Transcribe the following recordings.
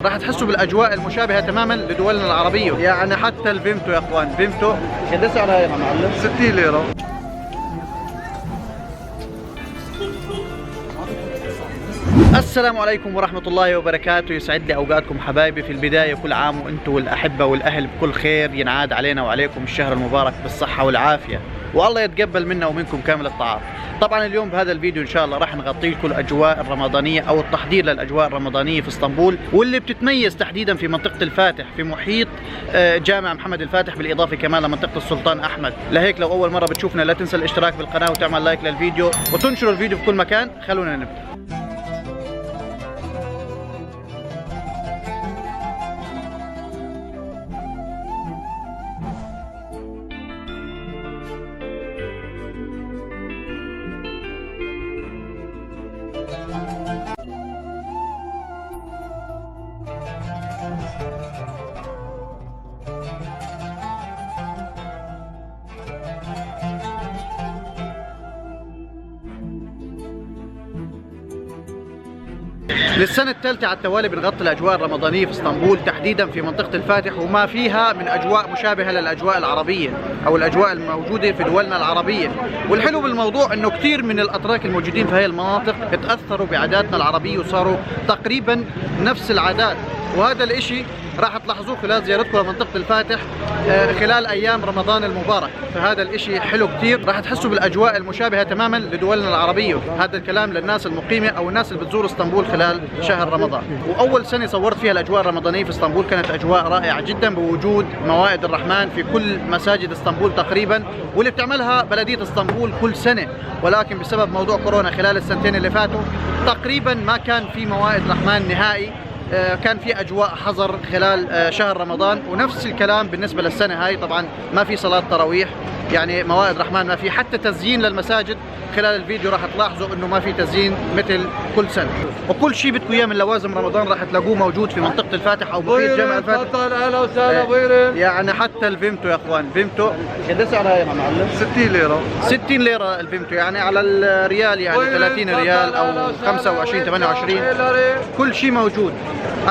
راح تحسوا بالاجواء المشابهه تماما لدولنا العربيه، يعني حتى الفيمتو يا اخوان، فيمتو قد سعرها يا معلم؟ 60 ليرة. السلام عليكم ورحمة الله وبركاته، يسعد لي أوقاتكم حبايبي. في البداية كل عام وأنتم والأحبة والأهل بكل خير، ينعاد علينا وعليكم الشهر المبارك بالصحة والعافية، والله يتقبل منا ومنكم كامل الطاعات. طبعا اليوم بهذا الفيديو إن شاء الله راح نغطي لكم الأجواء الرمضانية أو التحضير للأجواء الرمضانية في اسطنبول، واللي بتتميز تحديدا في منطقة الفاتح في محيط جامع محمد الفاتح، بالإضافة كمان لمنطقة السلطان أحمد. لهيك لو أول مرة بتشوفنا لا تنسى الاشتراك بالقناة وتعمل لايك للفيديو وتنشر الفيديو في كل مكان. خلونا نبدأ. للسنة الثالثة على التوالي بنغطي الأجواء الرمضانية في اسطنبول، تحديدا في منطقة الفاتح وما فيها من أجواء مشابهة للأجواء العربية أو الأجواء الموجودة في دولنا العربية. والحلو بالموضوع إنه كثير من الأتراك الموجودين في هذه المناطق تأثروا بعاداتنا العربية وصاروا تقريبا نفس العادات، وهذا الإشي راح تلاحظوه خلال زيارتكم لمنطقة الفاتح خلال أيام رمضان المبارك. فهذا الإشي حلو كتير، راح تحسوا بالأجواء المشابهة تماما لدولنا العربية. هذا الكلام للناس المقيمة أو الناس اللي بتزور اسطنبول خلال شهر رمضان. وأول سنة صورت فيها الأجواء الرمضانية في اسطنبول كانت أجواء رائعة جدا، بوجود موائد الرحمن في كل مساجد اسطنبول تقريبا، واللي بتعملها بلدية اسطنبول كل سنة. ولكن بسبب موضوع كورونا خلال السنتين اللي فاتوا تقريبا ما كان في موائد رحمن نهائي، كان في اجواء حظر خلال شهر رمضان. ونفس الكلام بالنسبه للسنه هاي، طبعا ما في صلاه تراويح، يعني موائد رحمن ما في، حتى تزيين للمساجد خلال الفيديو راح تلاحظوا انه ما في تزيين مثل كل سنه. وكل شيء بدكم اياه من لوازم رمضان راح تلاقوه موجود في منطقه الفاتح او محيط جامع الفاتح. تفضل، اهلا وسهلا بويرن. يعني حتى الفيمتو يا اخوان، فيمتو قد سعرها يا معلم؟ 60 ليرة. 60 ليره الفيمتو، يعني على الريال يعني 30 ريال او 25 28. كل شيء موجود.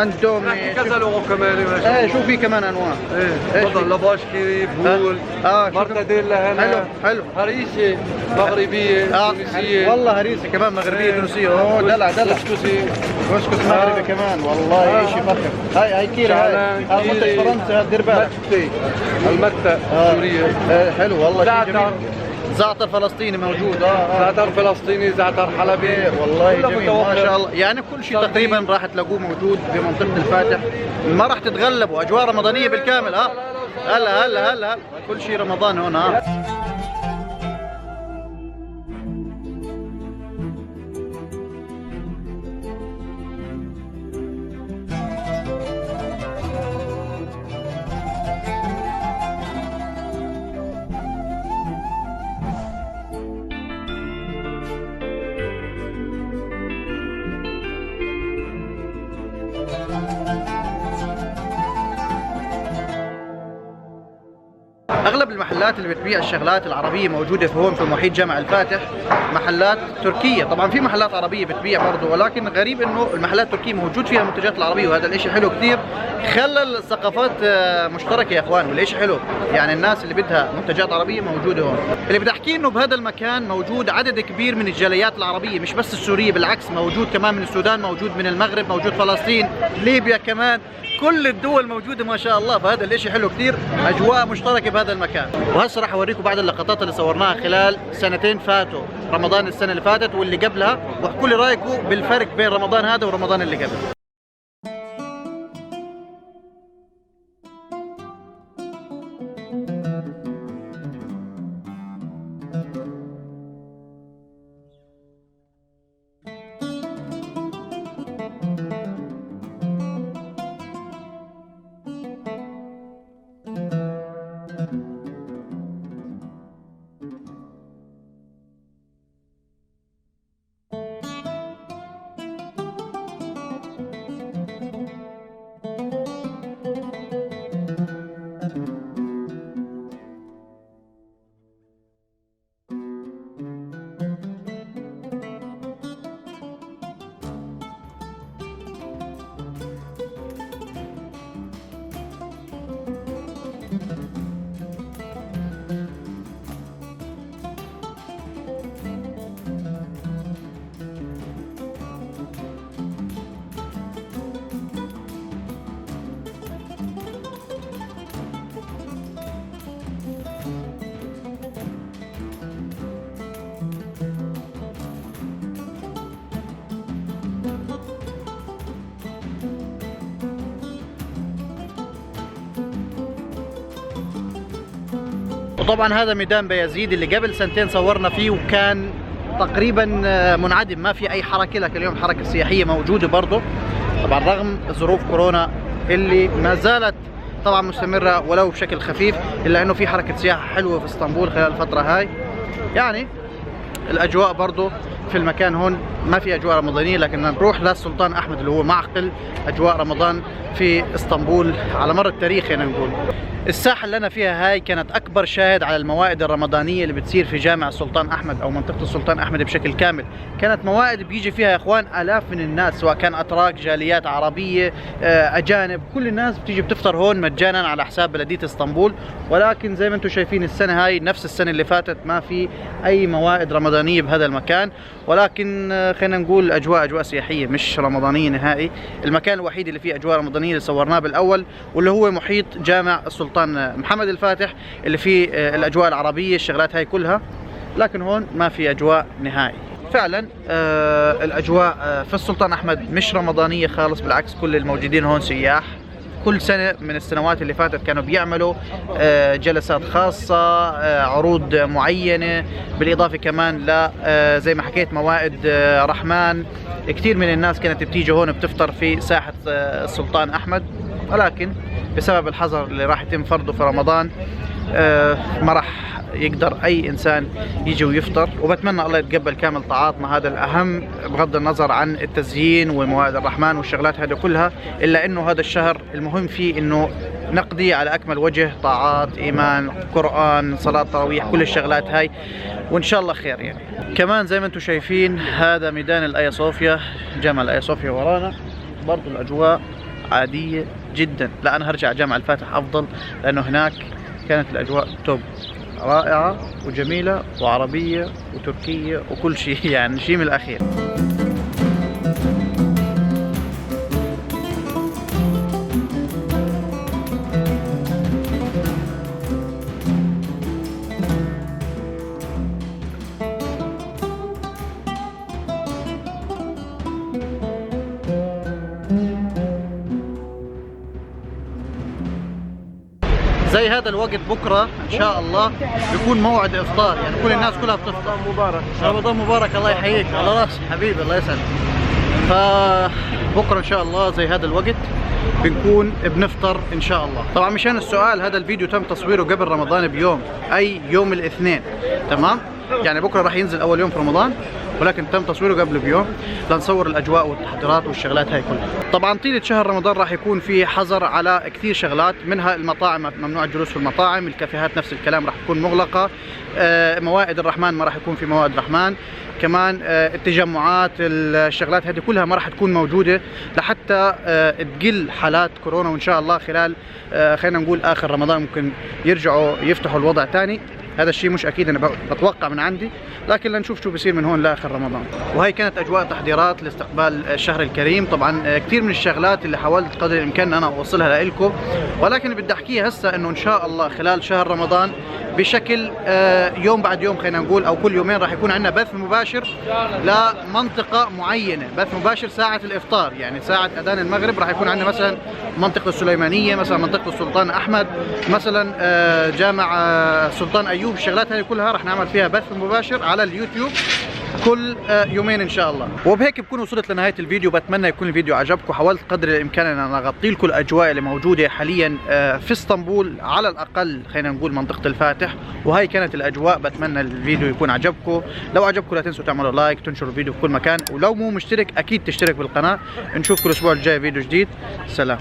اندومي كذا لغة كمان. ايه شو في كمان انواع؟ ايه تفضل، لافاشكي، بول، مرتديلا هنا. حلو حلو. هريسة مغربية تونسية. والله هريسة كمان مغربية تونسية. اوه دلع دلع. كسكس مغربي كمان، والله شيء فخر. هاي كيرة، هاي منطقة فرنسا، دير بالك. المتة سورية. حلو والله. زعتر. زعتر فلسطيني موجود. زعتر فلسطيني، زعتر حلبي. والله جميل ما شاء الله. يعني كل شيء تقريبا راح تلاقوه موجود في منطقة الفاتح، ما راح تتغلبوا. اجواء رمضانية بالكامل. هلا هلا هلا، كل شيء رمضان هنا. اغلب المحلات اللي بتبيع الشغلات العربيه موجوده في هون في محيط جامع الفاتح محلات تركيه. طبعا في محلات عربيه بتبيع برضه، ولكن غريب انه المحلات التركيه موجود فيها المنتجات العربيه، وهذا الاشي حلو كثير. خلى الثقافات مشتركه يا اخوان، والاشي حلو. يعني الناس اللي بدها منتجات عربيه موجوده هون. اللي بدي احكيه انه بهذا المكان موجود عدد كبير من الجاليات العربيه، مش بس السوريه، بالعكس موجود كمان من السودان، موجود من المغرب، موجود فلسطين، ليبيا كمان، كل الدول موجوده ما شاء الله. فهذا الاشي حلو كثير، اجواء مشتركه بهذا المكان. وهسه راح اوريكم بعض اللقطات اللي صورناها خلال سنتين فاتوا، رمضان السنه اللي فاتت واللي قبلها، واحكوا لي رايكم بالفرق بين رمضان هذا ورمضان اللي قبل. وطبعا هذا ميدان بايزيد اللي قبل سنتين صورنا فيه وكان تقريبا منعدم، ما في اي حركه، لكن اليوم الحركه السياحيه موجوده برضه، طبعا رغم ظروف كورونا اللي ما زالت طبعا مستمره ولو بشكل خفيف، الا انه في حركه سياحه حلوه في اسطنبول خلال الفتره هاي. يعني الاجواء برضه في المكان هون ما في اجواء رمضانيه، لكن نروح للسلطان احمد اللي هو معقل اجواء رمضان في اسطنبول على مر التاريخ. خلينا نقول الساحه اللي انا فيها هاي كانت اكبر شاهد على الموائد الرمضانيه اللي بتصير في جامع السلطان احمد او منطقه السلطان احمد بشكل كامل. كانت موائد بيجي فيها يا اخوان الاف من الناس، سواء كان اتراك، جاليات عربيه، اجانب، كل الناس بتيجي بتفطر هون مجانا على حساب بلديه اسطنبول. ولكن زي ما انتم شايفين السنه هاي نفس السنه اللي فاتت ما في اي موائد رمضانيه بهذا المكان، ولكن خلينا نقول اجواء سياحيه مش رمضانيه نهائي. المكان الوحيد اللي فيه اجواء رمضانيه اللي صورناه بالاول واللي هو محيط جامع السلطان محمد الفاتح اللي فيه الاجواء العربيه الشغلات هاي كلها، لكن هون ما في اجواء نهائي. فعلا الاجواء في السلطان احمد مش رمضانيه خالص، بالعكس كل الموجودين هون سياح. كل سنة من السنوات اللي فاتت كانوا بيعملوا جلسات خاصة، عروض معينة، بالإضافة كمان ل زي ما حكيت موائد رحمن. كثير من الناس كانت بتيجي هون بتفطر في ساحة السلطان أحمد، ولكن بسبب الحظر اللي راح يتم فرضه في رمضان ما راح يقدر اي انسان يجي ويفطر. وبتمنى الله يتقبل كامل طاعاتنا، هذا الاهم بغض النظر عن التزيين وموائد الرحمن والشغلات هذه كلها، الا انه هذا الشهر المهم فيه انه نقضي على اكمل وجه طاعات، ايمان، قران، صلاه تراويح، كل الشغلات هاي، وان شاء الله خير. يعني كمان زي ما انتم شايفين هذا ميدان الايا صوفيا، جامع الايا صوفيا ورانا، برضو الاجواء عاديه جدا. لا انا هرجع جامع الفاتح افضل، لانه هناك كانت الاجواء توب، رائعة وجميلة وعربية وتركية وكل شيء، يعني شيء من الأخير. زي هذا الوقت بكره ان شاء الله بيكون موعد افطار، يعني كل الناس كلها بتفطر. مبارك، رمضان مبارك، الله يحييك، على راسي حبيبي، الله يسعدك. فبكره ان شاء الله زي هذا الوقت بنكون بنفطر ان شاء الله. طبعا مشان السؤال، هذا الفيديو تم تصويره قبل رمضان بيوم، اي يوم الاثنين، تمام؟ يعني بكره راح ينزل اول يوم في رمضان، ولكن تم تصويره قبل بيوم لنصور الاجواء والتحضيرات والشغلات هاي كلها. طبعا طيله شهر رمضان راح يكون في حظر على كثير شغلات، منها المطاعم ممنوع الجلوس في المطاعم، الكافيهات نفس الكلام راح تكون مغلقه، موائد الرحمن ما راح يكون في موائد رحمن، كمان التجمعات، الشغلات هذه كلها ما راح تكون موجوده لحتى تقل حالات كورونا. وان شاء الله خلال خلينا نقول اخر رمضان ممكن يرجعوا يفتحوا الوضع ثاني. هذا الشيء مش اكيد، انا بتوقع من عندي، لكن لنشوف شو بيصير من هون لاخر رمضان. وهي كانت اجواء تحضيرات لاستقبال الشهر الكريم. طبعا كثير من الشغلات اللي حاولت قدر الامكان انا اوصلها لكم، ولكن بدي احكيها هسه انه ان شاء الله خلال شهر رمضان بشكل يوم بعد يوم خلينا نقول، او كل يومين راح يكون عندنا بث مباشر لمنطقه معينه، بث مباشر ساعه الافطار، يعني ساعه اذان المغرب راح يكون عندنا مثلا منطقه السليمانيه، مثلا منطقه السلطان احمد، مثلا جامع السلطان ايوب. الشغلات هذه كلها راح نعمل فيها بث مباشر على اليوتيوب كل يومين ان شاء الله. وبهيك بكون وصلت لنهايه الفيديو. بتمنى يكون الفيديو عجبكم. حاولت قدر الامكان ان انا اغطي لكم الاجواء اللي موجوده حاليا في اسطنبول، على الاقل خلينا نقول منطقه الفاتح، وهي كانت الاجواء. بتمنى الفيديو يكون عجبكم. لو عجبكم لا تنسوا تعملوا لايك، تنشروا الفيديو في كل مكان، ولو مو مشترك اكيد تشترك بالقناه. نشوفكم الاسبوع الجاي فيديو جديد. سلام.